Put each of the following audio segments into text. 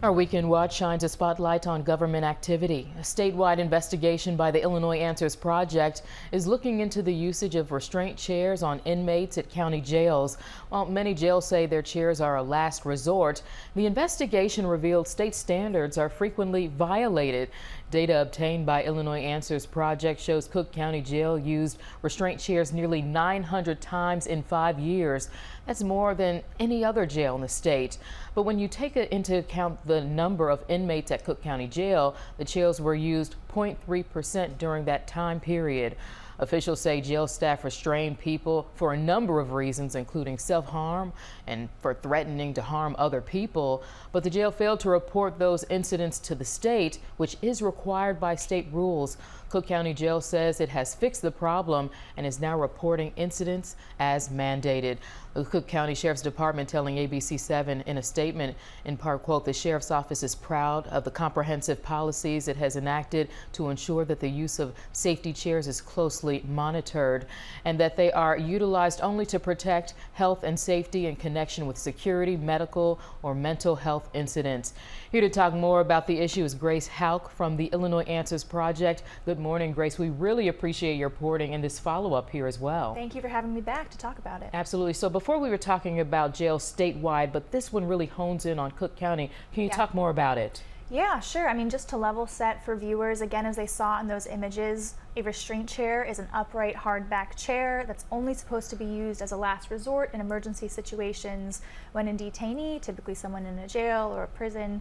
Our Weekend Watch shines a spotlight on government activity. A statewide investigation by the Illinois Answers Project is looking into the usage of restraint chairs on inmates at county jails. While many jails say their chairs are a last resort, the investigation revealed state standards are frequently violated. Data obtained by Illinois Answers Project shows Cook County Jail used restraint chairs nearly 900 times in 5 years. That's more than any other jail in the state. But when you take into account the number of inmates at Cook County Jail, the chairs were used 0.3% during that time period. Officials say jail staff restrain people for a number of reasons, including self-harm and for threatening to harm other people. But the jail failed to report those incidents to the state, which is required by state rules. Cook County Jail says it has fixed the problem and is now reporting incidents as mandated. The Cook County Sheriff's Department telling ABC7 in a statement, in part, quote, "The Sheriff's Office is proud of the comprehensive policies it has enacted to ensure that the use of safety chairs is closely monitored and that they are utilized only to protect health and safety in connection with security, medical, or mental health incidents." Here to talk more about the issue is Grace Hauk from the Illinois Answers Project. Good morning, Grace. We really appreciate your reporting and this follow-up here as well. Thank you for having me back to talk about it. Absolutely. So before we were talking about jails statewide, but this one really hones in on Cook County. Can you talk more about it? Yeah, sure. I mean, just to level set for viewers, again, as they saw in those images, a restraint chair is an upright hardback chair that's only supposed to be used as a last resort in emergency situations when a detainee, typically someone in a jail or a prison,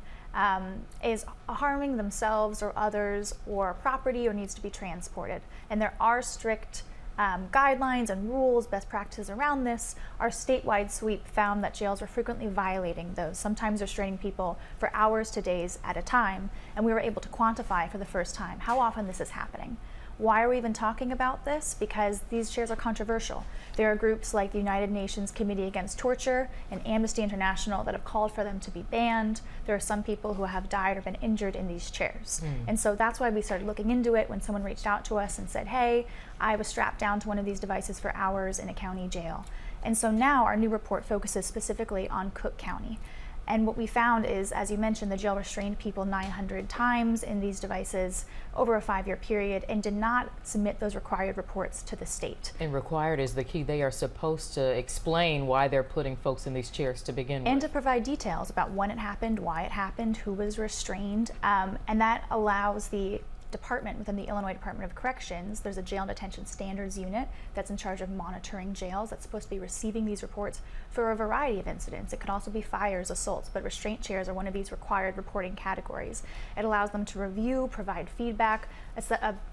is harming themselves or others or property or needs to be transported. And there are strict guidelines and rules, best practices around this. Our statewide sweep found that jails were frequently violating those, sometimes restraining people for hours to days at a time, and we were able to quantify for the first time how often this is happening. Why are we even talking about this? Because these chairs are controversial. There are groups like the United Nations Committee Against Torture and Amnesty International that have called for them to be banned. There are some people who have died or been injured in these chairs. And so that's why we started looking into it when someone reached out to us and said, hey, I was strapped down to one of these devices for hours in a county jail. And so now our new report focuses specifically on Cook County. And what we found is, as you mentioned, the jail restrained people 900 times in these devices over a 5-year period and did not submit those required reports to the state. And required is the key. They are supposed to explain why they're putting folks in these chairs to begin with. And to provide details about when it happened, why it happened, who was restrained. And that allows the department within the Illinois Department of Corrections. There's a jail and detention standards unit that's in charge of monitoring jails that's supposed to be receiving these reports for a variety of incidents. It could also be fires, assaults, but restraint chairs are one of these required reporting categories. It allows them to review, provide feedback,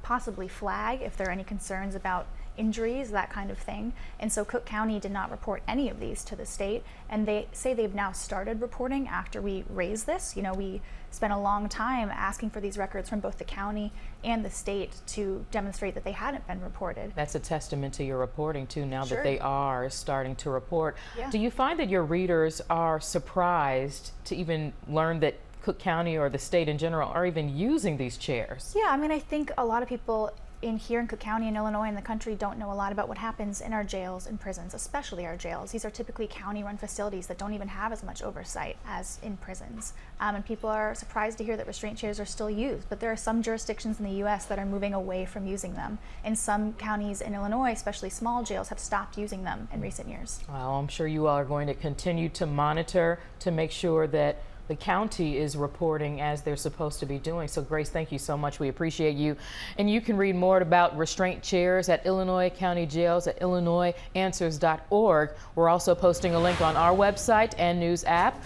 possibly flag if there are any concerns about injuries, that kind of thing. And so Cook County did not report any of these to the state, and they say they've now started reporting after we raised this. You know, we spent a long time asking for these records from both the county and the state to demonstrate that they hadn't been reported. That's a testament to your reporting too, now Sure. that they are starting to report. Yeah. Do you find that your readers are surprised to even learn that Cook County or the state in general are even using these chairs? Yeah, I mean, I think a lot of people here in Cook County and Illinois and the country don't know a lot about what happens in our jails and prisons, especially our jails. These are typically county-run facilities that don't even have as much oversight as in prisons. And people are surprised to hear that restraint chairs are still used, but there are some jurisdictions in the U.S. that are moving away from using them. And some counties in Illinois, especially small jails, have stopped using them in recent years. Well, I'm sure you all are going to continue to monitor to make sure that the county is reporting as they're supposed to be doing. So Grace, thank you so much. We appreciate you. And you can read more about restraint chairs at Illinois County Jails at illinoisanswers.org. We're also posting a link on our website and news app.